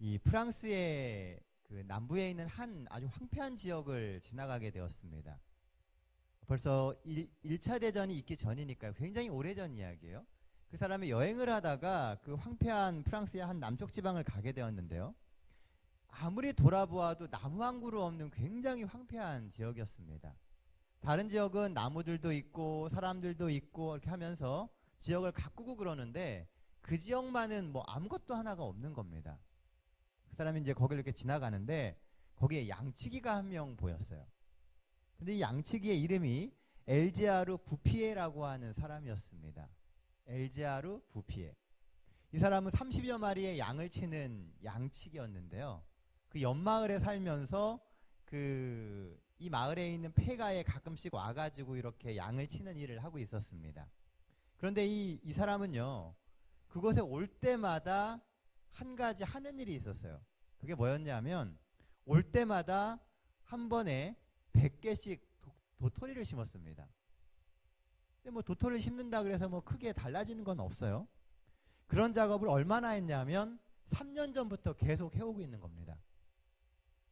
이 프랑스의 그 남부에 있는 한 아주 황폐한 지역을 지나가게 되었습니다. 벌써 1차 대전이 있기 전이니까요. 굉장히 오래전 이야기예요. 그 사람이 여행을 하다가 그 황폐한 프랑스의 한 남쪽 지방을 가게 되었는데요. 아무리 돌아보아도 나무 한 그루 없는 굉장히 황폐한 지역이었습니다. 다른 지역은 나무들도 있고 사람들도 있고 이렇게 하면서 지역을 가꾸고 그러는데 그 지역만은 뭐 아무것도 하나가 없는 겁니다. 그 사람이 이제 거기를 이렇게 지나가는데 거기에 양치기가 한 명 보였어요. 근데 이 양치기의 이름이 엘제아르 부피에라고 하는 사람이었습니다. 엘제아르 부피에. 이 사람은 30여 마리의 양을 치는 양치기였는데요. 그 옆마을에 살면서 이 마을에 있는 폐가에 가끔씩 와가지고 이렇게 양을 치는 일을 하고 있었습니다. 그런데 이 사람은요, 그곳에 올 때마다 한 가지 하는 일이 있었어요. 그게 뭐였냐면, 올 때마다 한 번에 100개씩 도토리를 심었습니다. 근데 뭐 도토리를 심는다 그래서 뭐 크게 달라지는 건 없어요. 그런 작업을 얼마나 했냐면 3년 전부터 계속 해오고 있는 겁니다.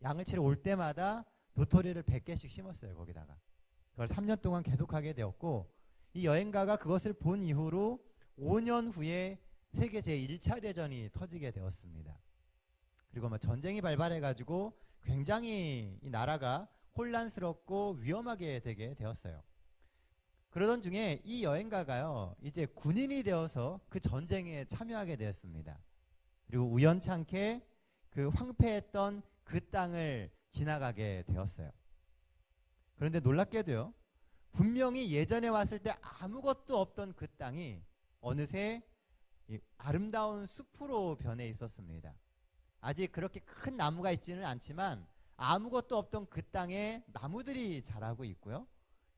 양을 치러 올 때마다 도토리를 100개씩 심었어요. 거기다가. 그걸 3년 동안 계속하게 되었고, 이 여행가가 그것을 본 이후로 5년 후에 세계 제1차 대전이 터지게 되었습니다. 그리고 뭐 전쟁이 발발해가지고 굉장히 이 나라가 혼란스럽고 위험하게 되게 되었어요. 그러던 중에 이 여행가가요, 이제 군인이 되어서 그 전쟁에 참여하게 되었습니다. 그리고 우연찮게 그 황폐했던 그 땅을 지나가게 되었어요. 그런데 놀랍게도요, 분명히 예전에 왔을 때 아무것도 없던 그 땅이 어느새 아름다운 숲으로 변해 있었습니다. 아직 그렇게 큰 나무가 있지는 않지만 아무것도 없던 그 땅에 나무들이 자라고 있고요.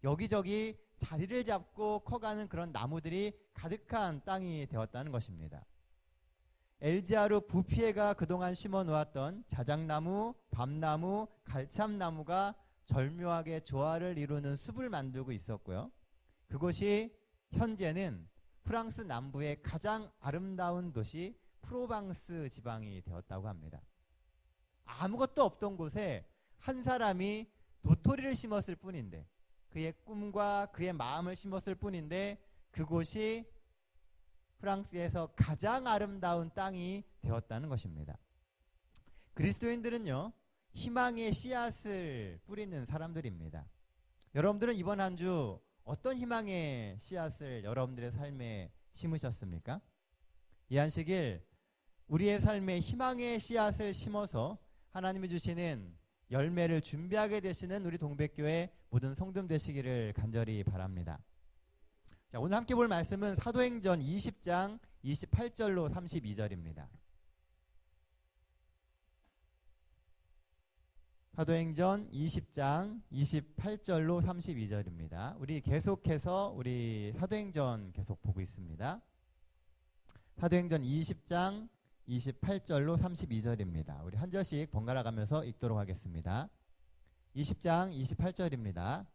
여기저기 자리를 잡고 커가는 그런 나무들이 가득한 땅이 되었다는 것입니다. 엘제아르 부피에가 그동안 심어 놓았던 자작나무, 밤나무, 갈참나무가 절묘하게 조화를 이루는 숲을 만들고 있었고요. 그곳이 현재는 프랑스 남부의 가장 아름다운 도시 프로방스 지방이 되었다고 합니다. 아무것도 없던 곳에 한 사람이 도토리를 심었을 뿐인데, 그의 꿈과 그의 마음을 심었을 뿐인데, 그곳이 프랑스에서 가장 아름다운 땅이 되었다는 것입니다. 그리스도인들은요, 희망의 씨앗을 뿌리는 사람들입니다. 여러분들은 이번 한 주 어떤 희망의 씨앗을 여러분들의 삶에 심으셨습니까? 이 안식일 우리의 삶에 희망의 씨앗을 심어서 하나님이 주시는 열매를 준비하게 되시는 우리 동백교회 모든 성도님 되시기를 간절히 바랍니다. 자, 오늘 함께 볼 말씀은 사도행전 20장 28절로 32절입니다. 사도행전 20장 28절로 32절입니다. 우리 계속해서 우리 사도행전 계속 보고 있습니다. 사도행전 20장 28절로 32절입니다. 우리 한 절씩 번갈아 가면서 읽도록 하겠습니다. 20장 28절입니다.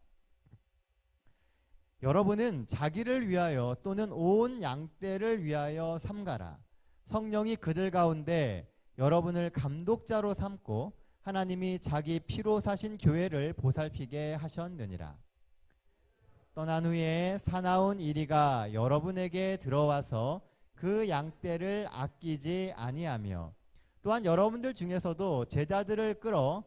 여러분은 자기를 위하여 또는 온 양떼를 위하여 삼가라. 성령이 그들 가운데 여러분을 감독자로 삼고 하나님이 자기 피로 사신 교회를 보살피게 하셨느니라. 떠난 후에 사나운 이리가 여러분에게 들어와서 그 양떼를 아끼지 아니하며, 또한 여러분들 중에서도 제자들을 끌어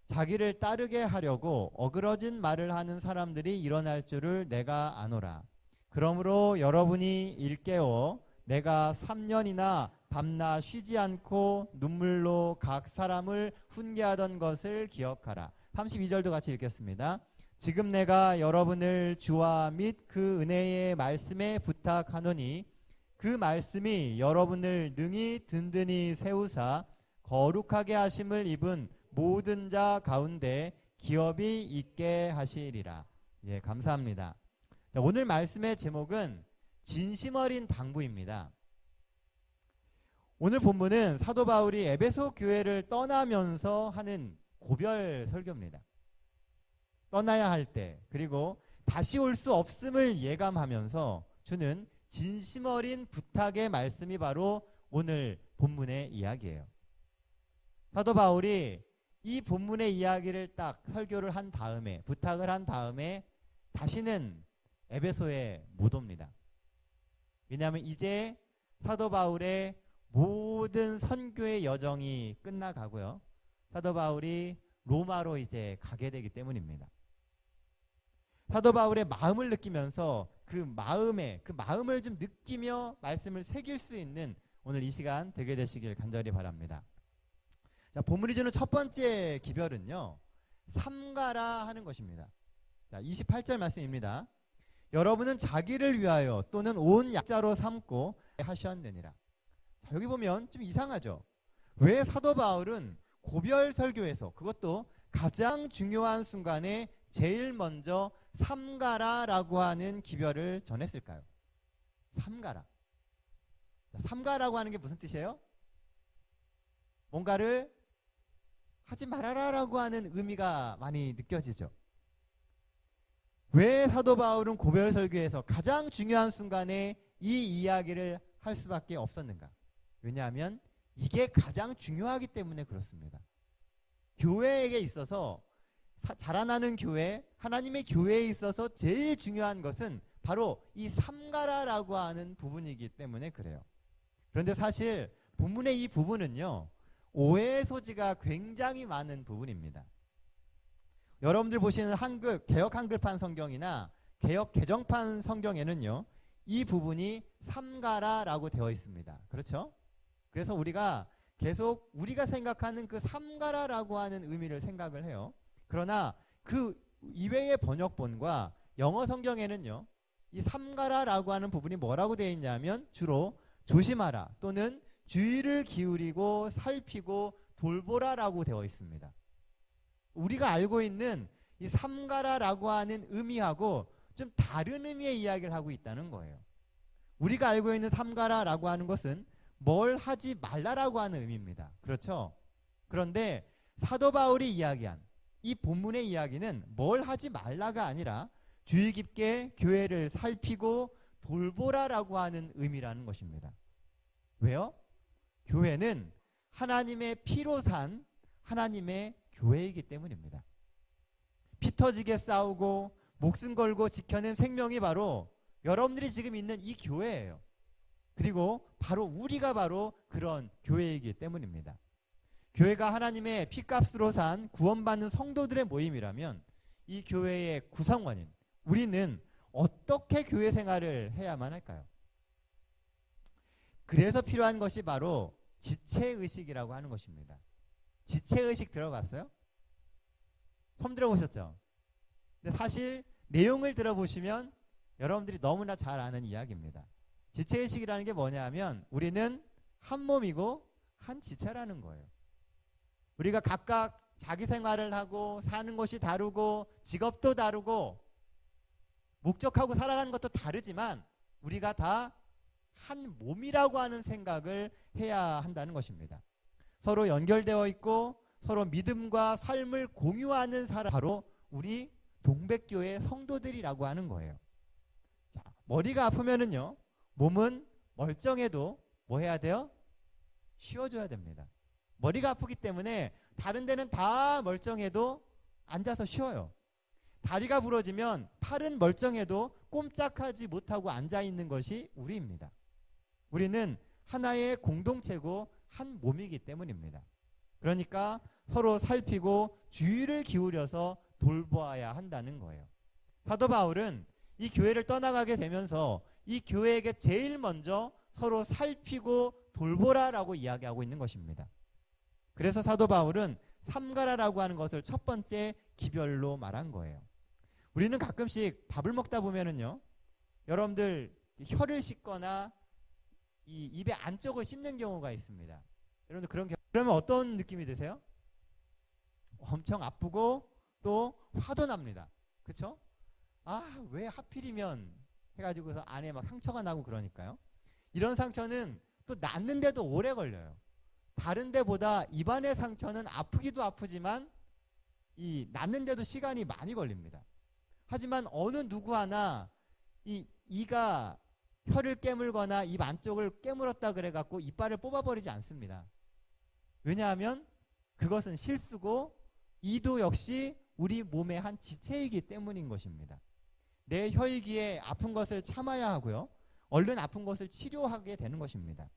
자기를 따르게 하려고 어그러진 말을 하는 사람들이 일어날 줄을 내가 아노라. 그러므로 여러분이 일깨워 내가 3년이나 밤낮 쉬지 않고 눈물로 각 사람을 훈계하던 것을 기억하라. 32절도 같이 읽겠습니다. 지금 내가 여러분을 주와 및 그 은혜의 말씀에 부탁하노니 그 말씀이 여러분을 능히 든든히 세우사 거룩하게 하심을 입은 모든 자 가운데 기업이 있게 하시리라. 예, 감사합니다. 자, 오늘 말씀의 제목은 진심 어린 당부입니다. 오늘 본문은 사도 바울이 에베소 교회를 떠나면서 하는 고별 설교입니다. 떠나야 할 때, 그리고 다시 올 수 없음을 예감하면서 주는 진심 어린 부탁의 말씀이 바로 오늘 본문의 이야기예요. 사도 바울이 이 본문의 이야기를 딱 설교를 한 다음에, 부탁을 한 다음에 다시는 에베소에 못 옵니다. 왜냐하면 이제 사도 바울의 모든 선교의 여정이 끝나가고요. 사도 바울이 로마로 이제 가게 되기 때문입니다. 사도 바울의 마음을 느끼면서 그 마음을 좀 느끼며 말씀을 새길 수 있는 오늘 이 시간 되게 되시길 간절히 바랍니다. 자, 본문이 주는 첫 번째 기별은요, 삼가라 하는 것입니다. 자, 28절 말씀입니다. 여러분은 자기를 위하여 또는 온 약자로 삼고 하셨느니라. 자, 여기 보면 좀 이상하죠. 왜 사도 바울은 고별 설교에서, 그것도 가장 중요한 순간에 제일 먼저 삼가라라고 하는 기별을 전했을까요? 삼가라. 삼가라고 하는 게 무슨 뜻이에요? 뭔가를 하지 말아라라고 하는 의미가 많이 느껴지죠. 왜 사도 바울은 고별 설교에서 가장 중요한 순간에 이 이야기를 할 수밖에 없었는가? 왜냐하면 이게 가장 중요하기 때문에 그렇습니다. 교회에게 있어서, 자라나는 교회, 하나님의 교회에 있어서 제일 중요한 것은 바로 이 삼가라라고 하는 부분이기 때문에 그래요. 그런데 사실 본문의 이 부분은요, 오해의 소지가 굉장히 많은 부분입니다. 여러분들 보시는 개역 한글판 성경이나 개역 개정판 성경에는요, 이 부분이 삼가라라고 되어 있습니다. 그렇죠? 그래서 우리가 계속 우리가 생각하는 그 삼가라라고 하는 의미를 생각을 해요. 그러나 그 이외의 번역본과 영어 성경에는요, 이 삼가라라고 하는 부분이 뭐라고 되어 있냐면 주로 조심하라 또는 주의를 기울이고 살피고 돌보라라고 되어 있습니다. 우리가 알고 있는 이 삼가라라고 하는 의미하고 좀 다른 의미의 이야기를 하고 있다는 거예요. 우리가 알고 있는 삼가라라고 하는 것은 뭘 하지 말라라고 하는 의미입니다. 그렇죠? 그런데 사도 바울이 이야기한 이 본문의 이야기는 뭘 하지 말라가 아니라 주의 깊게 교회를 살피고 돌보라라고 하는 의미라는 것입니다. 왜요? 교회는 하나님의 피로 산 하나님의 교회이기 때문입니다. 피 터지게 싸우고 목숨 걸고 지켜낸 생명이 바로 여러분들이 지금 있는 이 교회예요. 그리고 바로 우리가 바로 그런 교회이기 때문입니다. 교회가 하나님의 피값으로 산 구원받는 성도들의 모임이라면 이 교회의 구성원인 우리는 어떻게 교회 생활을 해야만 할까요? 그래서 필요한 것이 바로 지체의식이라고 하는 것입니다. 지체의식 들어봤어요? 처음 들어보셨죠? 근데 사실 내용을 들어보시면 여러분들이 너무나 잘 아는 이야기입니다. 지체의식이라는 게 뭐냐 하면 우리는 한 몸이고 한 지체라는 거예요. 우리가 각각 자기 생활을 하고 사는 것이 다르고 직업도 다르고 목적하고 살아가는 것도 다르지만 우리가 다 한 몸이라고 하는 생각을 해야 한다는 것입니다. 서로 연결되어 있고 서로 믿음과 삶을 공유하는 사람, 바로 우리 동백교회 성도들이라고 하는 거예요. 자, 머리가 아프면은요, 몸은 멀쩡해도 뭐 해야 돼요? 쉬어줘야 됩니다. 머리가 아프기 때문에 다른 데는 다 멀쩡해도 앉아서 쉬어요. 다리가 부러지면 팔은 멀쩡해도 꼼짝하지 못하고 앉아있는 것이 우리입니다. 우리는 하나의 공동체고 한 몸이기 때문입니다. 그러니까 서로 살피고 주의를 기울여서 돌보아야 한다는 거예요. 사도 바울은 이 교회를 떠나가게 되면서 이 교회에게 제일 먼저 서로 살피고 돌보라라고 이야기하고 있는 것입니다. 그래서 사도 바울은 삼가라라고 하는 것을 첫 번째 기별로 말한 거예요. 우리는 가끔씩 밥을 먹다 보면은요, 여러분들 혀를 씻거나 이 입의 안쪽을 씹는 경우가 있습니다. 여러분들 그러면 어떤 느낌이 드세요? 엄청 아프고 또 화도 납니다. 그렇죠? 아, 왜 하필이면 해가지고서 안에 막 상처가 나고 그러니까요. 이런 상처는 또 낫는데도 오래 걸려요. 다른 데보다 입안의 상처는 아프기도 아프지만 이 낫는데도 시간이 많이 걸립니다. 하지만 어느 누구 하나 이 이가 혀를 깨물거나 입 안쪽을 깨물었다 그래갖고 이빨을 뽑아버리지 않습니다. 왜냐하면 그것은 실수고 이도 역시 우리 몸의 한 지체이기 때문인 것입니다. 내 혈기에 아픈 것을 참아야 하고요. 얼른 아픈 것을 치료하게 되는 것입니다.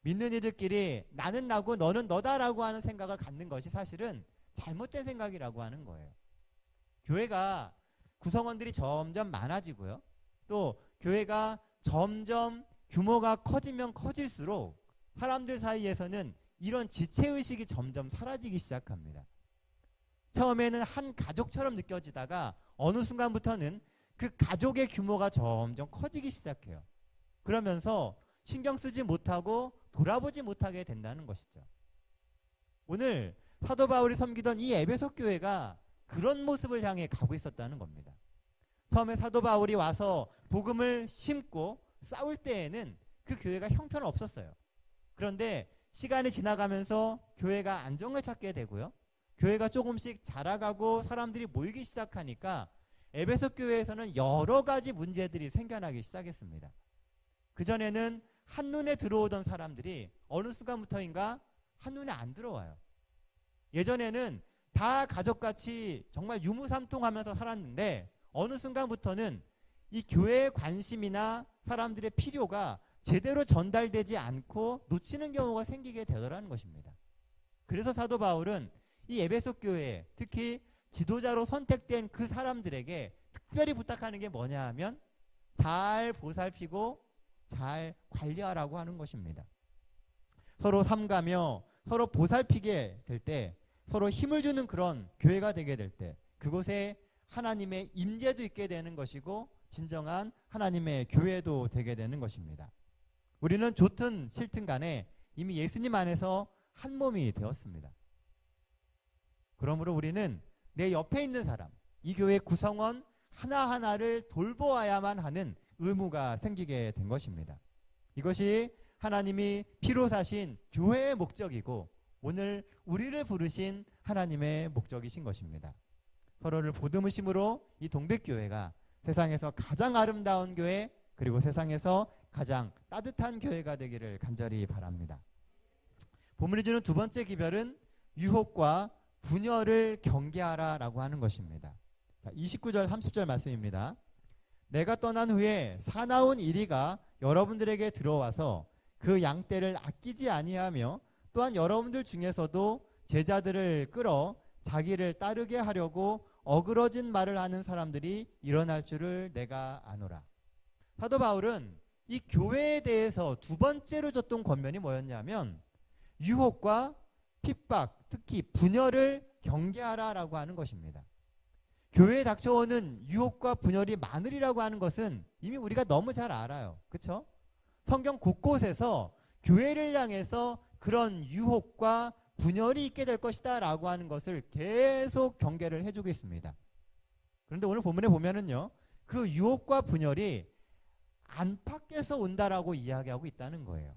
믿는 이들끼리 나는 나고 너는 너다라고 하는 생각을 갖는 것이 사실은 잘못된 생각이라고 하는 거예요. 교회가 구성원들이 점점 많아지고요. 또 교회가 점점 규모가 커지면 커질수록 사람들 사이에서는 이런 지체의식이 점점 사라지기 시작합니다. 처음에는 한 가족처럼 느껴지다가 어느 순간부터는 그 가족의 규모가 점점 커지기 시작해요. 그러면서 신경 쓰지 못하고 돌아보지 못하게 된다는 것이죠. 오늘 사도 바울이 섬기던 이 에베소 교회가 그런 모습을 향해 가고 있었다는 겁니다. 처음에 사도 바울이 와서 복음을 심고 싸울 때에는 그 교회가 형편없었어요. 그런데 시간이 지나가면서 교회가 안정을 찾게 되고요. 교회가 조금씩 자라가고 사람들이 모이기 시작하니까 에베소 교회에서는 여러 가지 문제들이 생겨나기 시작했습니다. 그전에는 한눈에 들어오던 사람들이 어느 순간부터인가 한눈에 안 들어와요. 예전에는 다 가족같이 정말 유무삼통하면서 살았는데 어느 순간부터는 이 교회의 관심이나 사람들의 필요가 제대로 전달되지 않고 놓치는 경우가 생기게 되더라는 것입니다. 그래서 사도 바울은 이 에베소 교회, 특히 지도자로 선택된 그 사람들에게 특별히 부탁하는 게 뭐냐 하면 잘 보살피고 잘 관리하라고 하는 것입니다. 서로 삼가며 서로 보살피게 될 때, 서로 힘을 주는 그런 교회가 되게 될 때 그곳에 하나님의 임재도 있게 되는 것이고 진정한 하나님의 교회도 되게 되는 것입니다. 우리는 좋든 싫든 간에 이미 예수님 안에서 한 몸이 되었습니다. 그러므로 우리는 내 옆에 있는 사람, 이 교회 구성원 하나하나를 돌보아야만 하는 의무가 생기게 된 것입니다. 이것이 하나님이 피로 사신 교회의 목적이고 오늘 우리를 부르신 하나님의 목적이신 것입니다. 서로를 보듬으심으로 이 동백교회가 세상에서 가장 아름다운 교회 그리고 세상에서 가장 따뜻한 교회가 되기를 간절히 바랍니다. 본문이 주는 두 번째 기별은 유혹과 분열을 경계하라 라고 하는 것입니다. 29절 30절 말씀입니다. 내가 떠난 후에 사나운 이리가 여러분들에게 들어와서 그 양떼를 아끼지 아니하며 또한 여러분들 중에서도 제자들을 끌어 자기를 따르게 하려고 어그러진 말을 하는 사람들이 일어날 줄을 내가 아노라. 사도 바울은 이 교회에 대해서 두 번째로 줬던 권면이 뭐였냐면 유혹과 핍박, 특히 분열을 경계하라라고 하는 것입니다. 교회에 닥쳐오는 유혹과 분열이 많으리라고 하는 것은 이미 우리가 너무 잘 알아요. 그렇죠? 성경 곳곳에서 교회를 향해서 그런 유혹과 분열이 있게 될 것이다 라고 하는 것을 계속 경계를 해주고 있습니다. 그런데 오늘 본문에 보면은요, 그 유혹과 분열이 안팎에서 온다라고 이야기하고 있다는 거예요.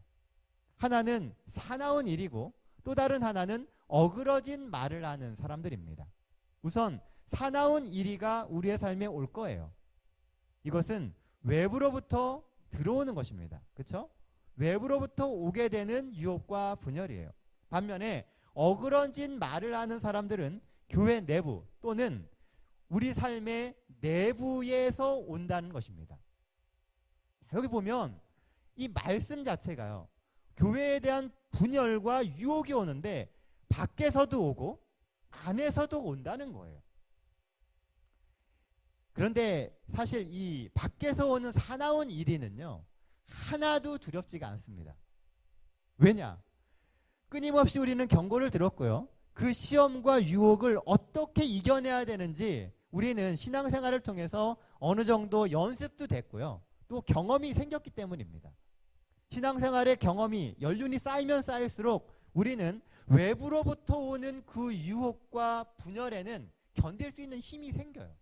하나는 사나운 일이고 또 다른 하나는 어그러진 말을 하는 사람들입니다. 우선 사나운 일이가 우리의 삶에 올 거예요. 이것은 외부로부터 들어오는 것입니다. 그렇죠? 외부로부터 오게 되는 유혹과 분열이에요. 반면에 어그러진 말을 하는 사람들은 교회 내부 또는 우리 삶의 내부에서 온다는 것입니다. 여기 보면 이 말씀 자체가요, 교회에 대한 분열과 유혹이 오는데 밖에서도 오고 안에서도 온다는 거예요. 그런데 사실 이 밖에서 오는 사나운 일이는요, 하나도 두렵지가 않습니다. 왜냐? 끊임없이 우리는 경고를 들었고요. 그 시험과 유혹을 어떻게 이겨내야 되는지 우리는 신앙생활을 통해서 어느 정도 연습도 됐고요. 또 경험이 생겼기 때문입니다. 신앙생활의 경험이 연륜이 쌓이면 쌓일수록 우리는 외부로부터 오는 그 유혹과 분열에는 견딜 수 있는 힘이 생겨요.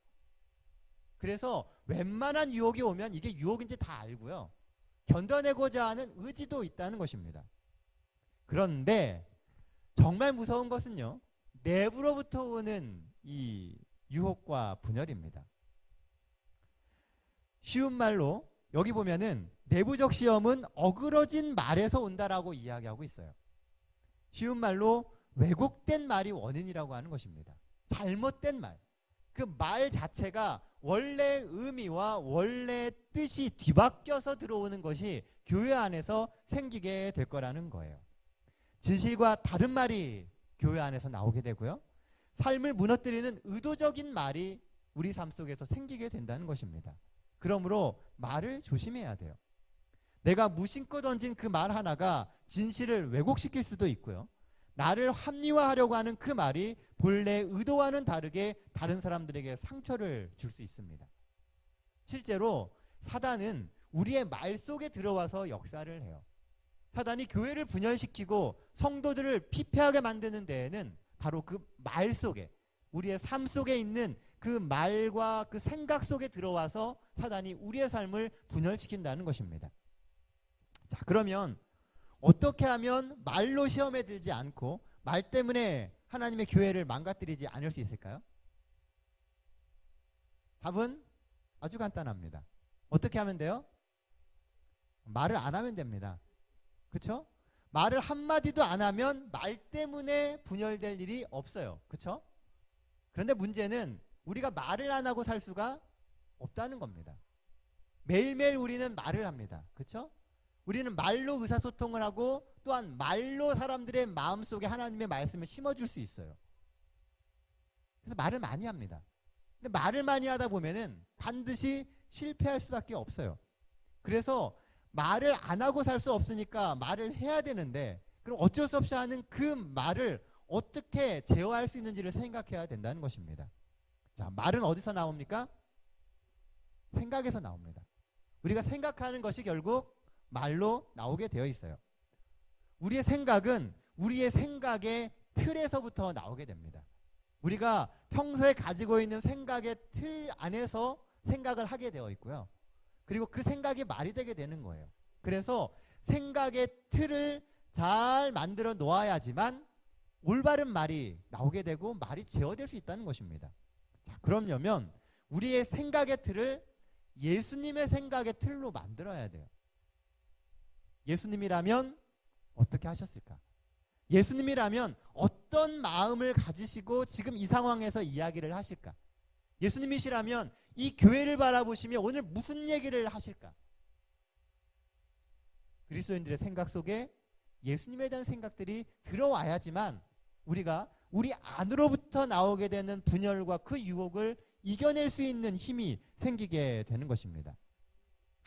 그래서 웬만한 유혹이 오면 이게 유혹인지 다 알고요. 견뎌내고자 하는 의지도 있다는 것입니다. 그런데 정말 무서운 것은요, 내부로부터 오는 이 유혹과 분열입니다. 쉬운 말로 여기 보면은 내부적 시험은 어그러진 말에서 온다라고 이야기하고 있어요. 쉬운 말로 왜곡된 말이 원인이라고 하는 것입니다. 잘못된 말. 그 말 자체가 원래 의미와 원래 뜻이 뒤바뀌어서 들어오는 것이 교회 안에서 생기게 될 거라는 거예요. 진실과 다른 말이 교회 안에서 나오게 되고요. 삶을 무너뜨리는 의도적인 말이 우리 삶 속에서 생기게 된다는 것입니다. 그러므로 말을 조심해야 돼요. 내가 무심코 던진 그 말 하나가 진실을 왜곡시킬 수도 있고요. 나를 합리화하려고 하는 그 말이 본래 의도와는 다르게 다른 사람들에게 상처를 줄 수 있습니다. 실제로 사단은 우리의 말 속에 들어와서 역사를 해요. 사단이 교회를 분열시키고 성도들을 피폐하게 만드는 데에는 바로 그 말 속에, 우리의 삶 속에 있는 그 말과 그 생각 속에 들어와서 사단이 우리의 삶을 분열시킨다는 것입니다. 자, 그러면 어떻게 하면 말로 시험에 들지 않고 말 때문에 하나님의 교회를 망가뜨리지 않을 수 있을까요? 답은 아주 간단합니다. 어떻게 하면 돼요? 말을 안 하면 됩니다. 그렇죠? 말을 한마디도 안 하면 말 때문에 분열될 일이 없어요. 그렇죠? 그런데 문제는 우리가 말을 안 하고 살 수가 없다는 겁니다. 매일매일 우리는 말을 합니다. 그렇죠? 우리는 말로 의사소통을 하고 또한 말로 사람들의 마음속에 하나님의 말씀을 심어줄 수 있어요. 그래서 말을 많이 합니다. 근데 말을 많이 하다 보면은 반드시 실패할 수밖에 없어요. 그래서 말을 안 하고 살 수 없으니까 말을 해야 되는데, 그럼 어쩔 수 없이 하는 그 말을 어떻게 제어할 수 있는지를 생각해야 된다는 것입니다. 자, 말은 어디서 나옵니까? 생각에서 나옵니다. 우리가 생각하는 것이 결국 말로 나오게 되어 있어요. 우리의 생각은 우리의 생각의 틀에서부터 나오게 됩니다. 우리가 평소에 가지고 있는 생각의 틀 안에서 생각을 하게 되어 있고요. 그리고 그 생각이 말이 되게 되는 거예요. 그래서 생각의 틀을 잘 만들어 놓아야지만 올바른 말이 나오게 되고 말이 제어될 수 있다는 것입니다. 자, 그러려면 우리의 생각의 틀을 예수님의 생각의 틀로 만들어야 돼요. 예수님이라면 어떻게 하셨을까? 예수님이라면 어떤 마음을 가지시고 지금 이 상황에서 이야기를 하실까? 예수님이시라면 이 교회를 바라보시며 오늘 무슨 얘기를 하실까? 그리스도인들의 생각 속에 예수님에 대한 생각들이 들어와야지만 우리가 우리 안으로부터 나오게 되는 분열과 그 유혹을 이겨낼 수 있는 힘이 생기게 되는 것입니다.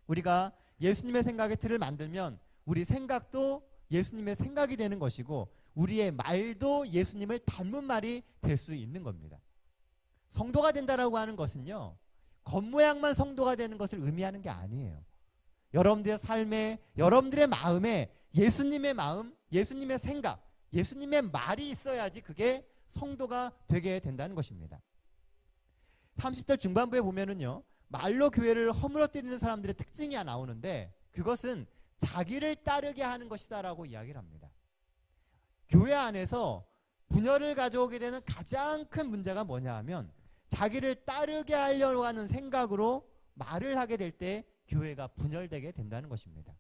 우리가 예수님의 생각의 틀을 만들면 우리 생각도 예수님의 생각이 되는 것이고 우리의 말도 예수님을 닮은 말이 될 수 있는 겁니다. 성도가 된다라고 하는 것은요, 겉모양만 성도가 되는 것을 의미하는 게 아니에요. 여러분들의 삶에, 여러분들의 마음에 예수님의 마음, 예수님의 생각, 예수님의 말이 있어야지 그게 성도가 되게 된다는 것입니다. 30절 중반부에 보면은요, 말로 교회를 허물어뜨리는 사람들의 특징이 나오는데 그것은 자기를 따르게 하는 것이다라고 이야기를 합니다. 교회 안에서 분열을 가져오게 되는 가장 큰 문제가 뭐냐 하면 자기를 따르게 하려고 하는 생각으로 말을 하게 될 때 교회가 분열되게 된다는 것입니다.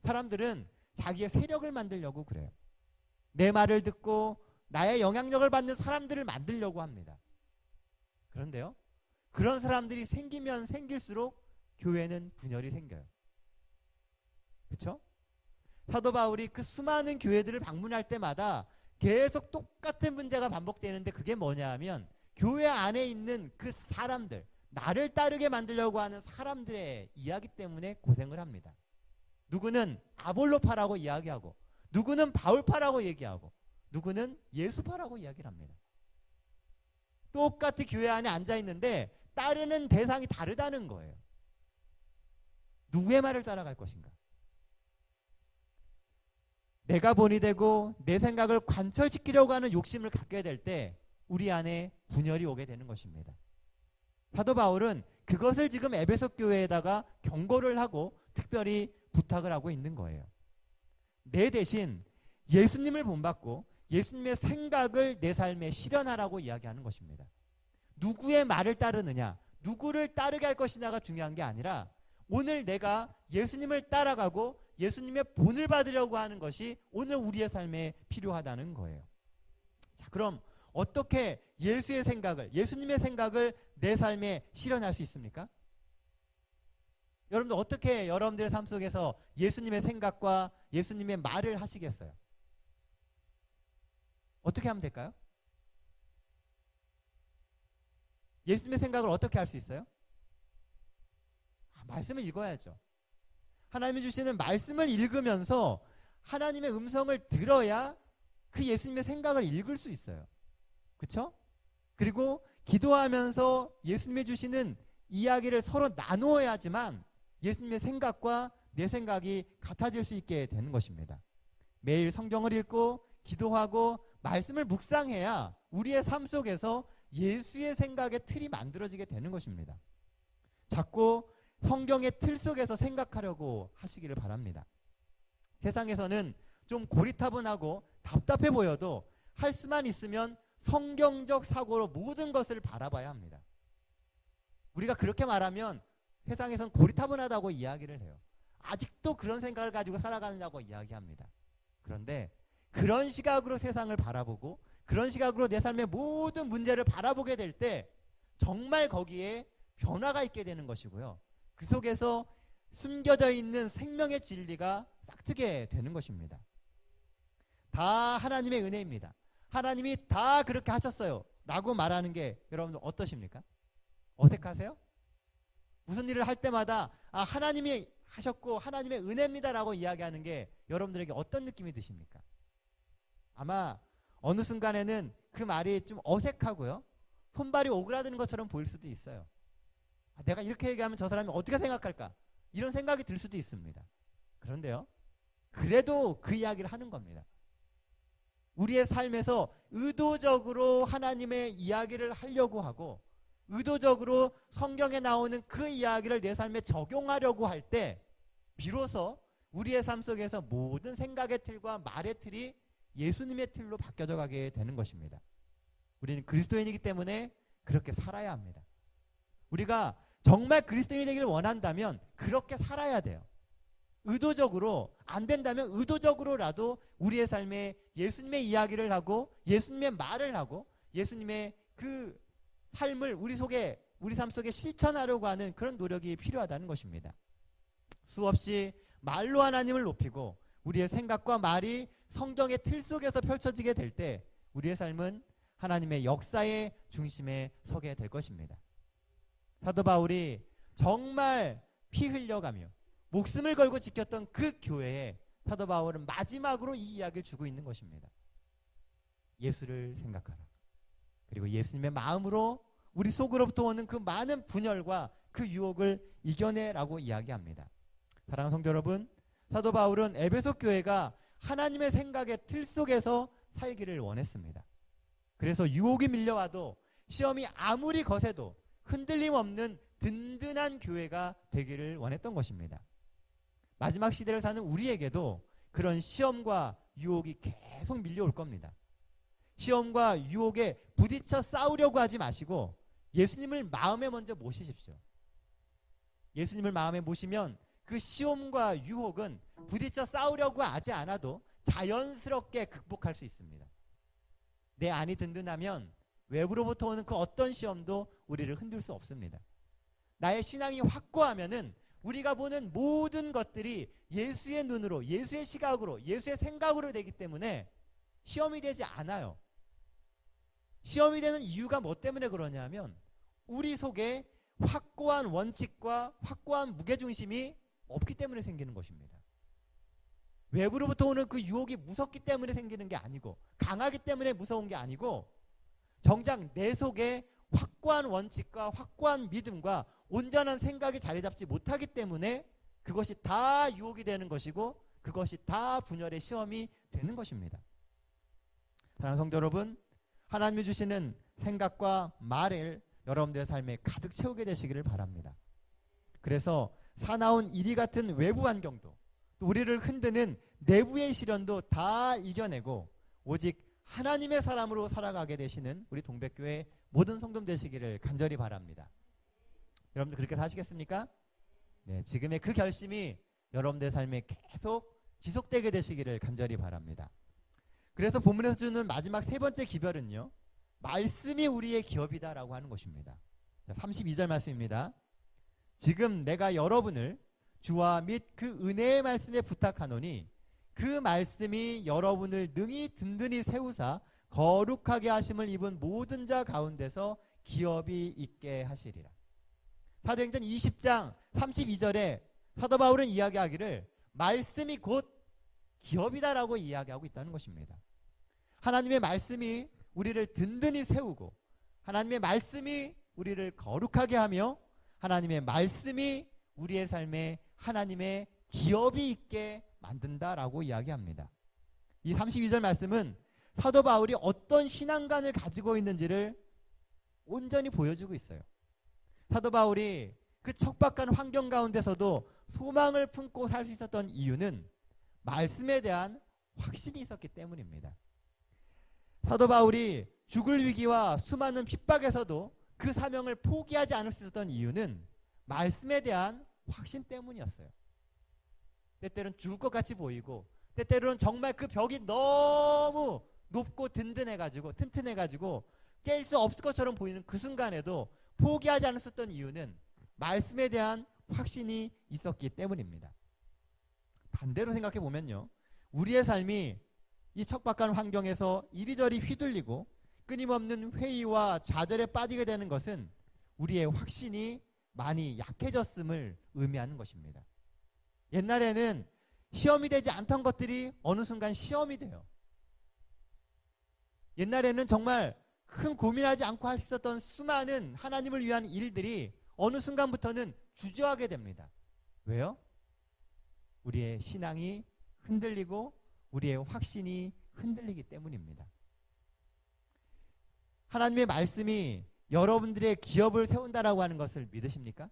사람들은 자기의 세력을 만들려고 그래요. 내 말을 듣고 나의 영향력을 받는 사람들을 만들려고 합니다. 그런데요, 그런 사람들이 생기면 생길수록 교회는 분열이 생겨요. 그렇죠? 사도 바울이 그 수많은 교회들을 방문할 때마다 계속 똑같은 문제가 반복되는데 그게 뭐냐 하면 교회 안에 있는 그 사람들, 나를 따르게 만들려고 하는 사람들의 이야기 때문에 고생을 합니다. 누구는 아볼로파라고 이야기하고 누구는 바울파라고 얘기하고 누구는 예수파라고 이야기를 합니다. 똑같이 교회 안에 앉아있는데 따르는 대상이 다르다는 거예요. 누구의 말을 따라갈 것인가? 내가 본이 되고 내 생각을 관철시키려고 하는 욕심을 갖게 될 때 우리 안에 분열이 오게 되는 것입니다. 사도 바울은 그것을 지금 에베소 교회에다가 경고를 하고 특별히 부탁을 하고 있는 거예요. 내 대신 예수님을 본받고 예수님의 생각을 내 삶에 실현하라고 이야기하는 것입니다. 누구의 말을 따르느냐, 누구를 따르게 할 것이냐가 중요한 게 아니라 오늘 내가 예수님을 따라가고 예수님의 본을 받으려고 하는 것이 오늘 우리의 삶에 필요하다는 거예요. 자, 그럼 어떻게 예수의 생각을, 예수님의 생각을 내 삶에 실현할 수 있습니까? 여러분들 어떻게 여러분들의 삶 속에서 예수님의 생각과 예수님의 말을 하시겠어요? 어떻게 하면 될까요? 예수님의 생각을 어떻게 할 수 있어요? 말씀을 읽어야죠. 하나님이 주시는 말씀을 읽으면서 하나님의 음성을 들어야 그 예수님의 생각을 읽을 수 있어요. 그렇죠? 그리고 기도하면서 예수님이 주시는 이야기를 서로 나누어야지만 예수님의 생각과 내 생각이 같아질 수 있게 되는 것입니다. 매일 성경을 읽고 기도하고 말씀을 묵상해야 우리의 삶 속에서 예수의 생각의 틀이 만들어지게 되는 것입니다. 자꾸 성경의 틀 속에서 생각하려고 하시기를 바랍니다. 세상에서는 좀 고리타분하고 답답해 보여도 할 수만 있으면 성경적 사고로 모든 것을 바라봐야 합니다. 우리가 그렇게 말하면 세상에선 고리타분하다고 이야기를 해요. 아직도 그런 생각을 가지고 살아가느냐고 이야기합니다. 그런데 그런 시각으로 세상을 바라보고 그런 시각으로 내 삶의 모든 문제를 바라보게 될 때 정말 거기에 변화가 있게 되는 것이고요. 그 속에서 숨겨져 있는 생명의 진리가 싹트게 되는 것입니다. 다 하나님의 은혜입니다. 하나님이 다 그렇게 하셨어요 라고 말하는 게 여러분들 어떠십니까? 어색하세요? 무슨 일을 할 때마다 하나님이 하셨고 하나님의 은혜입니다 라고 이야기하는 게 여러분들에게 어떤 느낌이 드십니까? 아마 어느 순간에는 그 말이 좀 어색하고요, 손발이 오그라드는 것처럼 보일 수도 있어요. 내가 이렇게 얘기하면 저 사람이 어떻게 생각할까, 이런 생각이 들 수도 있습니다. 그런데요, 그래도 그 이야기를 하는 겁니다. 우리의 삶에서 의도적으로 하나님의 이야기를 하려고 하고 의도적으로 성경에 나오는 그 이야기를 내 삶에 적용하려고 할 때 비로소 우리의 삶 속에서 모든 생각의 틀과 말의 틀이 예수님의 틀로 바뀌어져 가게 되는 것입니다. 우리는 그리스도인이기 때문에 그렇게 살아야 합니다. 우리가 정말 그리스도인이 되기를 원한다면 그렇게 살아야 돼요. 의도적으로, 안 된다면 의도적으로라도 우리의 삶에 예수님의 이야기를 하고 예수님의 말을 하고 예수님의 그 삶을 우리 삶 속에 실천하려고 하는 그런 노력이 필요하다는 것입니다. 수없이 말로 하나님을 높이고 우리의 생각과 말이 성경의 틀 속에서 펼쳐지게 될 때 우리의 삶은 하나님의 역사의 중심에 서게 될 것입니다. 사도 바울이 정말 피 흘려가며 목숨을 걸고 지켰던 그 교회에 사도 바울은 마지막으로 이 이야기를 주고 있는 것입니다. 예수를 생각하라. 그리고 예수님의 마음으로 우리 속으로부터 오는 그 많은 분열과 그 유혹을 이겨내라고 이야기합니다. 사랑하는 성도 여러분, 사도 바울은 에베소 교회가 하나님의 생각의 틀 속에서 살기를 원했습니다. 그래서 유혹이 밀려와도 시험이 아무리 거세도 흔들림 없는 든든한 교회가 되기를 원했던 것입니다. 마지막 시대를 사는 우리에게도 그런 시험과 유혹이 계속 밀려올 겁니다. 시험과 유혹에 부딪혀 싸우려고 하지 마시고 예수님을 마음에 먼저 모시십시오. 예수님을 마음에 모시면 그 시험과 유혹은 부딪혀 싸우려고 하지 않아도 자연스럽게 극복할 수 있습니다. 내 안이 든든하면 외부로부터 오는 그 어떤 시험도 우리를 흔들 수 없습니다. 나의 신앙이 확고하면은 우리가 보는 모든 것들이 예수의 눈으로, 예수의 시각으로, 예수의 생각으로 되기 때문에 시험이 되지 않아요. 시험이 되는 이유가 뭐 때문에 그러냐면 우리 속에 확고한 원칙과 확고한 무게중심이 없기 때문에 생기는 것입니다. 외부로부터 오는 그 유혹이 무섭기 때문에 생기는 게 아니고 강하기 때문에 무서운 게 아니고 정작 내 속에 확고한 원칙과 확고한 믿음과 온전한 생각이 자리 잡지 못하기 때문에 그것이 다 유혹이 되는 것이고 그것이 다 분열의 시험이 되는 것입니다. 사랑하는 성도 여러분, 하나님이 주시는 생각과 말을 여러분들의 삶에 가득 채우게 되시기를 바랍니다. 그래서 사나운 이리 같은 외부 환경도 또 우리를 흔드는 내부의 시련도 다 이겨내고 오직 하나님의 사람으로 살아가게 되시는 우리 동백교회 모든 성도들 되시기를 간절히 바랍니다. 여러분들 그렇게 사시겠습니까? 네, 지금의 그 결심이 여러분들의 삶에 계속 지속되게 되시기를 간절히 바랍니다. 그래서 본문에서 주는 마지막 세 번째 기별은요, 말씀이 우리의 기업이다라고 하는 것입니다. 32절 말씀입니다. 지금 내가 여러분을 주와 및 그 은혜의 말씀에 부탁하노니 그 말씀이 여러분을 능히 든든히 세우사 거룩하게 하심을 입은 모든 자 가운데서 기업이 있게 하시리라. 사도행전 20장 32절에 사도 바울은 이야기하기를 말씀이 곧 기업이다라고 이야기하고 있다는 것입니다. 하나님의 말씀이 우리를 든든히 세우고 하나님의 말씀이 우리를 거룩하게 하며 하나님의 말씀이 우리의 삶에 하나님의 기업이 있게 만든다라고 이야기합니다. 이 32절 말씀은 사도 바울이 어떤 신앙관을 가지고 있는지를 온전히 보여주고 있어요. 사도 바울이 그 척박한 환경 가운데서도 소망을 품고 살 수 있었던 이유는 말씀에 대한 확신이 있었기 때문입니다. 사도 바울이 죽을 위기와 수많은 핍박에서도 그 사명을 포기하지 않을 수 있었던 이유는 말씀에 대한 확신 때문이었어요. 때때로는 죽을 것 같이 보이고 때때로는 정말 그 벽이 너무 높고 든든해가지고 튼튼해가지고 깰 수 없을 것처럼 보이는 그 순간에도 포기하지 않았었던 이유는 말씀에 대한 확신이 있었기 때문입니다. 반대로 생각해 보면요, 우리의 삶이 이 척박한 환경에서 이리저리 휘둘리고 끊임없는 회의와 좌절에 빠지게 되는 것은 우리의 확신이 많이 약해졌음을 의미하는 것입니다. 옛날에는 시험이 되지 않던 것들이 어느 순간 시험이 돼요. 옛날에는 정말 큰 고민하지 않고 할 수 있었던 수많은 하나님을 위한 일들이 어느 순간부터는 주저하게 됩니다. 왜요? 우리의 신앙이 흔들리고 우리의 확신이 흔들리기 때문입니다. 하나님의 말씀이 여러분들의 기업을 세운다라고 하는 것을 믿으십니까?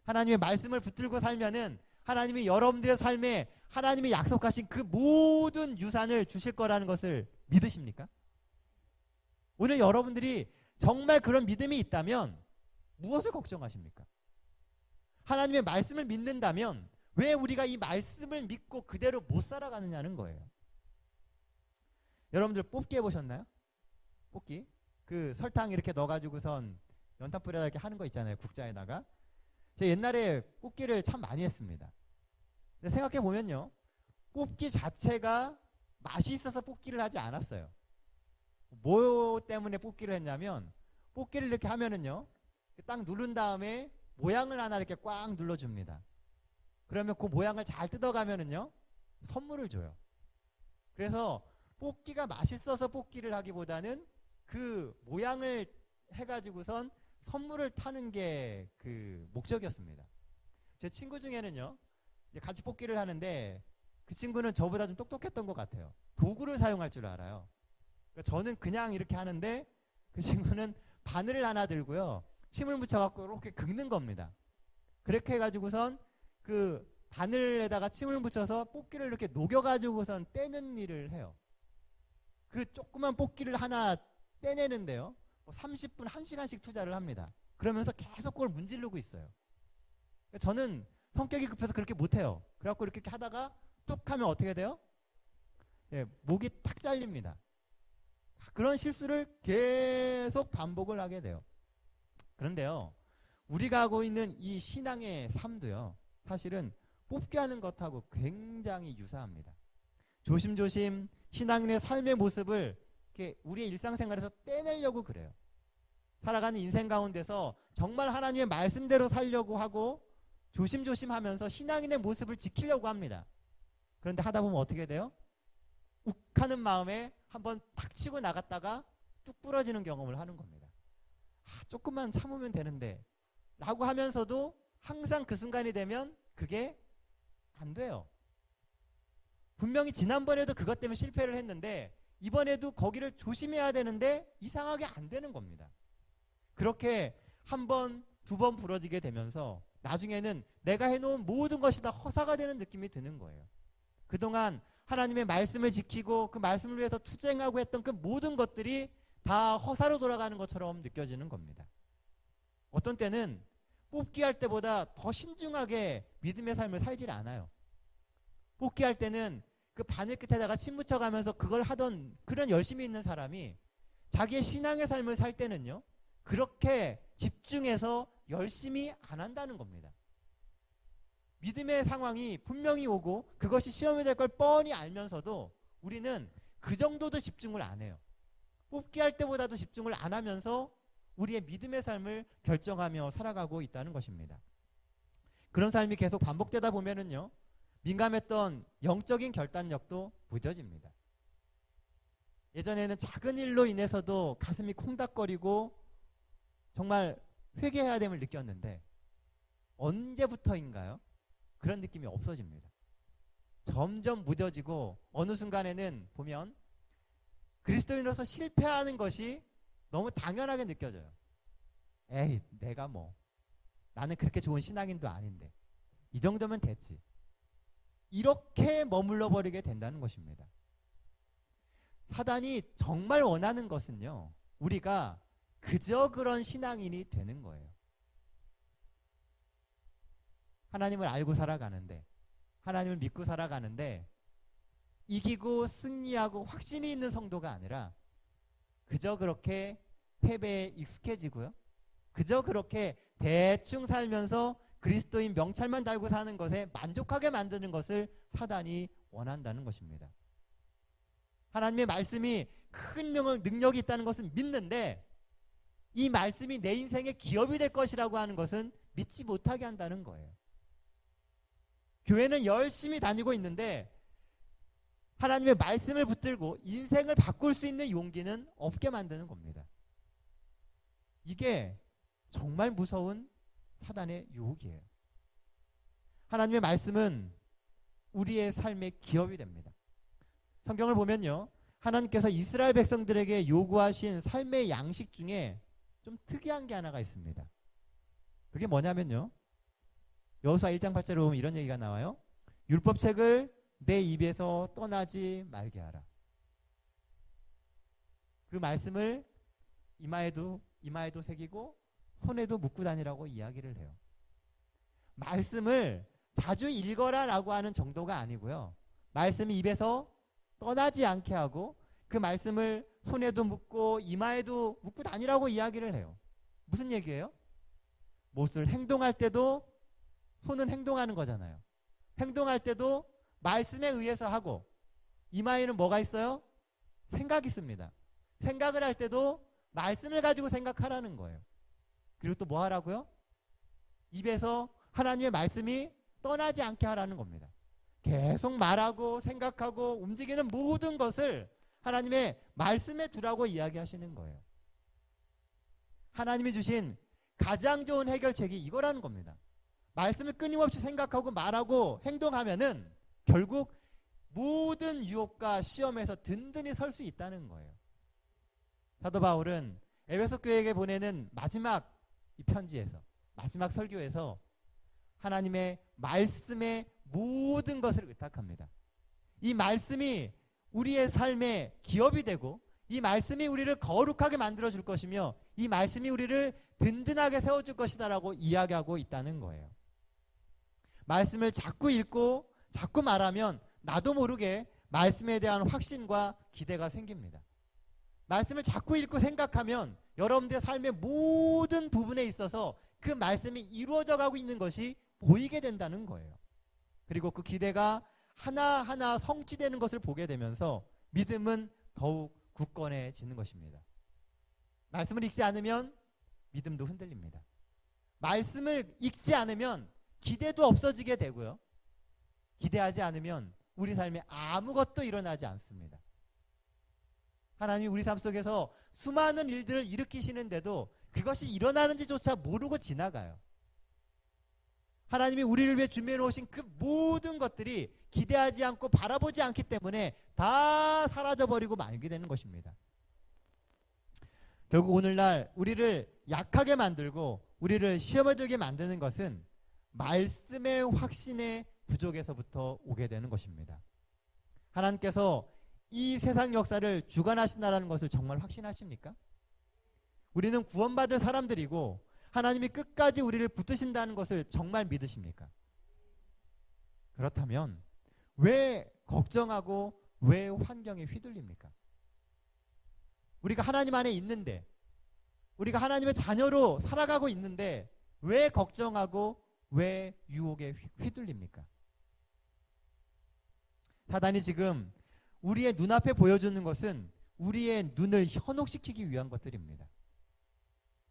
하나님의 말씀을 붙들고 살면은 하나님이 여러분들의 삶에 하나님이 약속하신 그 모든 유산을 주실 거라는 것을 믿으십니까? 오늘 여러분들이 정말 그런 믿음이 있다면 무엇을 걱정하십니까? 하나님의 말씀을 믿는다면 왜 우리가 이 말씀을 믿고 그대로 못 살아가느냐는 거예요. 여러분들 뽑기 해보셨나요? 뽑기? 그 설탕 이렇게 넣어가지고선 연탄 뿌려다 이렇게 하는 거 있잖아요. 국자에다가. 제가 옛날에 뽑기를 참 많이 했습니다. 근데 생각해 보면요, 뽑기 자체가 맛이 있어서 뽑기를 하지 않았어요. 뭐 때문에 뽑기를 했냐면, 뽑기를 이렇게 하면은요, 딱 누른 다음에 모양을 하나 이렇게 꽉 눌러줍니다. 그러면 그 모양을 잘 뜯어가면은요, 선물을 줘요. 그래서 뽑기가 맛있어서 뽑기를 하기보다는 그 모양을 해가지고선 선물을 타는 게 그 목적이었습니다. 제 친구 중에는요, 이제 같이 뽑기를 하는데 그 친구는 저보다 좀 똑똑했던 것 같아요. 도구를 사용할 줄 알아요. 그러니까 저는 그냥 이렇게 하는데 그 친구는 바늘을 하나 들고요, 침을 묻혀갖고 이렇게 긁는 겁니다. 그렇게 해가지고선 그 바늘에다가 침을 묻혀서 뽑기를 이렇게 녹여가지고선 떼는 일을 해요. 그 조그만 뽑기를 하나 떼내는데요, 30분, 1시간씩 투자를 합니다. 그러면서 계속 그걸 문지르고 있어요. 저는 성격이 급해서 그렇게 못해요. 그래갖고 이렇게 하다가 뚝 하면 어떻게 돼요? 예, 목이 탁 잘립니다. 그런 실수를 계속 반복을 하게 돼요. 그런데요, 우리가 하고 있는 이 신앙의 삶도요, 사실은 뽑기 하는 것하고 굉장히 유사합니다. 조심조심 신앙인의 삶의 모습을 이렇게 우리의 일상생활에서 떼내려고 그래요. 살아가는 인생 가운데서 정말 하나님의 말씀대로 살려고 하고 조심조심 하면서 신앙인의 모습을 지키려고 합니다. 그런데 하다 보면 어떻게 돼요? 욱하는 마음에 한번 탁 치고 나갔다가 뚝 부러지는 경험을 하는 겁니다. 조금만 참으면 되는데 라고 하면서도 항상 그 순간이 되면 그게 안 돼요. 분명히 지난번에도 그것 때문에 실패를 했는데 이번에도 거기를 조심해야 되는데 이상하게 안 되는 겁니다. 그렇게 한 번, 두 번 부러지게 되면서 나중에는 내가 해놓은 모든 것이 다 허사가 되는 느낌이 드는 거예요. 그동안 하나님의 말씀을 지키고 그 말씀을 위해서 투쟁하고 했던 그 모든 것들이 다 허사로 돌아가는 것처럼 느껴지는 겁니다. 어떤 때는 뽑기 할 때보다 더 신중하게 믿음의 삶을 살질 않아요. 뽑기 할 때는 그 바늘 끝에다가 침 묻혀가면서 그걸 하던 그런 열심히 있는 사람이 자기의 신앙의 삶을 살 때는요, 그렇게 집중해서 열심히 안 한다는 겁니다. 믿음의 상황이 분명히 오고 그것이 시험이 될 걸 뻔히 알면서도 우리는 그 정도도 집중을 안 해요. 뽑기 할 때보다도 집중을 안 하면서 우리의 믿음의 삶을 결정하며 살아가고 있다는 것입니다. 그런 삶이 계속 반복되다 보면은요, 민감했던 영적인 결단력도 무뎌집니다. 예전에는 작은 일로 인해서도 가슴이 콩닥거리고 정말 회개해야 됨을 느꼈는데 언제부터인가요? 그런 느낌이 없어집니다. 점점 무뎌지고 어느 순간에는 보면 그리스도인으로서 실패하는 것이 너무 당연하게 느껴져요. 에이, 내가 뭐, 나는 그렇게 좋은 신앙인도 아닌데 이 정도면 됐지. 이렇게 머물러 버리게 된다는 것입니다. 사단이 정말 원하는 것은요, 우리가 그저 그런 신앙인이 되는 거예요. 하나님을 알고 살아가는데, 하나님을 믿고 살아가는데 이기고 승리하고 확신이 있는 성도가 아니라 그저 그렇게 패배에 익숙해지고요, 그저 그렇게 대충 살면서 그리스도인 명찰만 달고 사는 것에 만족하게 만드는 것을 사단이 원한다는 것입니다. 하나님의 말씀이 큰 능력이 있다는 것은 믿는데 이 말씀이 내 인생의 기업이 될 것이라고 하는 것은 믿지 못하게 한다는 거예요. 교회는 열심히 다니고 있는데 하나님의 말씀을 붙들고 인생을 바꿀 수 있는 용기는 없게 만드는 겁니다. 이게 정말 무서운 사단의 유혹이에요. 하나님의 말씀은 우리의 삶의 기업이 됩니다. 성경을 보면요, 하나님께서 이스라엘 백성들에게 요구하신 삶의 양식 중에 좀 특이한 게 하나가 있습니다. 그게 뭐냐면요, 여호수아 1장 8절에 보면 이런 얘기가 나와요. 율법책을 내 입에서 떠나지 말게 하라. 그 말씀을 이마에도 새기고 손에도 묶고 다니라고 이야기를 해요. 말씀을 자주 읽어라 라고 하는 정도가 아니고요, 말씀이 입에서 떠나지 않게 하고 그 말씀을 손에도 묶고 이마에도 묶고 다니라고 이야기를 해요. 무슨 얘기예요? 무엇을 행동할 때도 손은 행동하는 거잖아요. 행동할 때도 말씀에 의해서 하고, 이마에는 뭐가 있어요? 생각이 있습니다. 생각을 할 때도 말씀을 가지고 생각하라는 거예요. 그리고 또 뭐 하라고요? 입에서 하나님의 말씀이 떠나지 않게 하라는 겁니다. 계속 말하고 생각하고 움직이는 모든 것을 하나님의 말씀에 두라고 이야기하시는 거예요. 하나님이 주신 가장 좋은 해결책이 이거라는 겁니다. 말씀을 끊임없이 생각하고 말하고 행동하면은 결국 모든 유혹과 시험에서 든든히 설 수 있다는 거예요. 사도 바울은 에베소 교회에게 보내는 마지막 이 편지에서, 마지막 설교에서 하나님의 말씀의 모든 것을 의탁합니다. 이 말씀이 우리의 삶의 기업이 되고 이 말씀이 우리를 거룩하게 만들어줄 것이며 이 말씀이 우리를 든든하게 세워줄 것이다라고 이야기하고 있다는 거예요. 말씀을 자꾸 읽고 자꾸 말하면 나도 모르게 말씀에 대한 확신과 기대가 생깁니다. 말씀을 자꾸 읽고 생각하면 여러분들의 삶의 모든 부분에 있어서 그 말씀이 이루어져 가고 있는 것이 보이게 된다는 거예요. 그리고 그 기대가 하나하나 성취되는 것을 보게 되면서 믿음은 더욱 굳건해지는 것입니다. 말씀을 읽지 않으면 믿음도 흔들립니다. 말씀을 읽지 않으면 기대도 없어지게 되고요, 기대하지 않으면 우리 삶에 아무것도 일어나지 않습니다. 하나님이 우리 삶 속에서 수많은 일들을 일으키시는데도 그것이 일어나는지조차 모르고 지나가요. 하나님이 우리를 위해 준비해 놓으신 그 모든 것들이 기대하지 않고 바라보지 않기 때문에 다 사라져버리고 말게 되는 것입니다. 결국 오늘날 우리를 약하게 만들고 우리를 시험에 들게 만드는 것은 말씀의 확신의 부족에서부터 오게 되는 것입니다. 하나님께서 이 세상 역사를 주관하신다는 것을 정말 확신하십니까? 우리는 구원받을 사람들이고 하나님이 끝까지 우리를 붙드신다는 것을 정말 믿으십니까? 그렇다면 왜 걱정하고 왜 환경에 휘둘립니까? 우리가 하나님 안에 있는데, 우리가 하나님의 자녀로 살아가고 있는데 왜 걱정하고 왜 유혹에 휘둘립니까? 사단이 지금 우리의 눈앞에 보여주는 것은 우리의 눈을 현혹시키기 위한 것들입니다.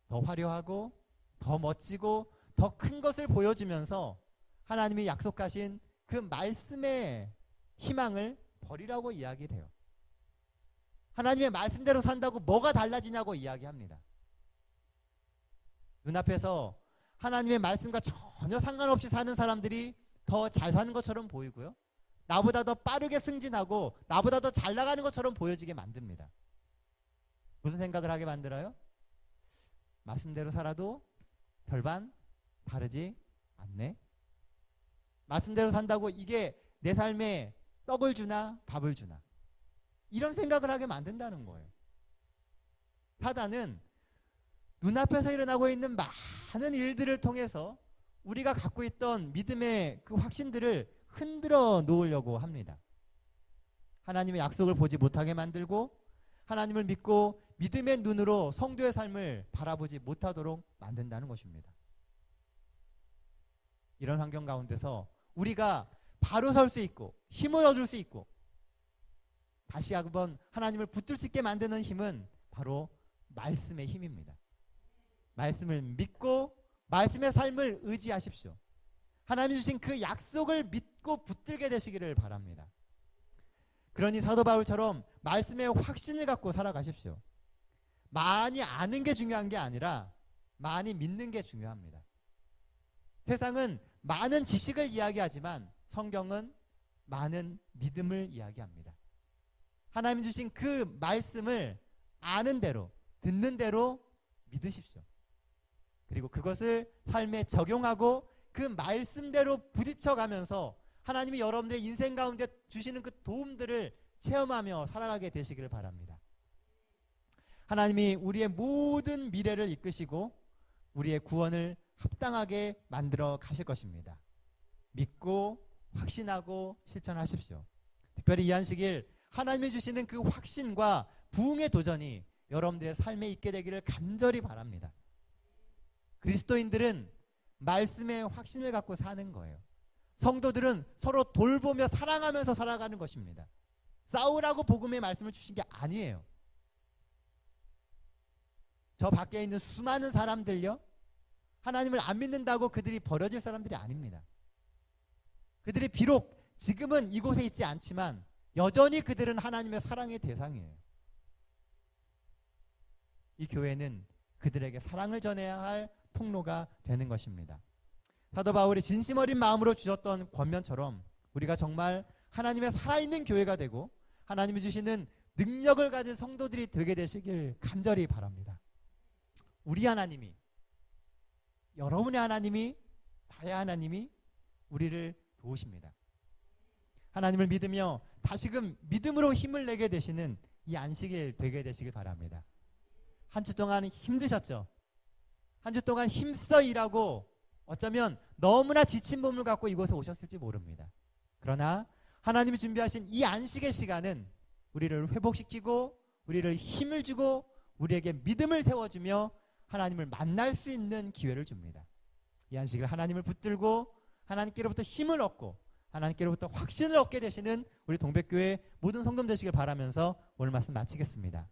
더 화려하고 더 멋지고 더 큰 것을 보여주면서 하나님이 약속하신 그 말씀의 희망을 버리라고 이야기를 해요. 하나님의 말씀대로 산다고 뭐가 달라지냐고 이야기합니다. 눈앞에서 하나님의 말씀과 전혀 상관없이 사는 사람들이 더 잘 사는 것처럼 보이고요. 나보다 더 빠르게 승진하고 나보다 더 잘 나가는 것처럼 보여지게 만듭니다. 무슨 생각을 하게 만들어요? 말씀대로 살아도 별반 다르지 않네. 말씀대로 산다고 이게 내 삶에 떡을 주나 밥을 주나, 이런 생각을 하게 만든다는 거예요. 사단은 눈앞에서 일어나고 있는 많은 일들을 통해서 우리가 갖고 있던 믿음의 그 확신들을 흔들어 놓으려고 합니다. 하나님의 약속을 보지 못하게 만들고 하나님을 믿고 믿음의 눈으로 성도의 삶을 바라보지 못하도록 만든다는 것입니다. 이런 환경 가운데서 우리가 바로 설 수 있고 힘을 얻을 수 있고 다시 한번 하나님을 붙들 수 있게 만드는 힘은 바로 말씀의 힘입니다. 말씀을 믿고 말씀의 삶을 의지하십시오. 하나님이 주신 그 약속을 믿고 붙들게 되시기를 바랍니다. 그러니 사도 바울처럼 말씀의 확신을 갖고 살아가십시오. 많이 아는 게 중요한 게 아니라 많이 믿는 게 중요합니다. 세상은 많은 지식을 이야기하지만 성경은 많은 믿음을 이야기합니다. 하나님 주신 그 말씀을 아는 대로, 듣는 대로 믿으십시오. 그리고 그것을 삶에 적용하고 그 말씀대로 부딪혀가면서 하나님이 여러분들의 인생 가운데 주시는 그 도움들을 체험하며 살아가게 되시기를 바랍니다. 하나님이 우리의 모든 미래를 이끄시고 우리의 구원을 합당하게 만들어 가실 것입니다. 믿고 확신하고 실천하십시오. 특별히 이 안식일 하나님이 주시는 그 확신과 부흥의 도전이 여러분들의 삶에 있게 되기를 간절히 바랍니다. 그리스도인들은 말씀의 확신을 갖고 사는 거예요. 성도들은 서로 돌보며 사랑하면서 살아가는 것입니다. 싸우라고 복음의 말씀을 주신 게 아니에요. 저 밖에 있는 수많은 사람들요, 하나님을 안 믿는다고 그들이 버려질 사람들이 아닙니다. 그들이 비록 지금은 이곳에 있지 않지만 여전히 그들은 하나님의 사랑의 대상이에요. 이 교회는 그들에게 사랑을 전해야 할 통로가 되는 것입니다. 사도 바울이 진심 어린 마음으로 주셨던 권면처럼 우리가 정말 하나님의 살아있는 교회가 되고 하나님이 주시는 능력을 가진 성도들이 되게 되시길 간절히 바랍니다. 우리 하나님이, 여러분의 하나님이, 나의 하나님이 우리를 도우십니다. 하나님을 믿으며 다시금 믿음으로 힘을 내게 되시는 이 안식일 되게 되시길 바랍니다. 한 주 동안 힘드셨죠? 한 주 동안 힘써 일하고 어쩌면 너무나 지친 몸을 갖고 이곳에 오셨을지 모릅니다. 그러나 하나님이 준비하신 이 안식의 시간은 우리를 회복시키고 우리를 힘을 주고 우리에게 믿음을 세워주며 하나님을 만날 수 있는 기회를 줍니다. 이 안식을 하나님을 붙들고 하나님께로부터 힘을 얻고 하나님께로부터 확신을 얻게 되시는 우리 동백교회 모든 성도들 되시길 바라면서 오늘 말씀 마치겠습니다.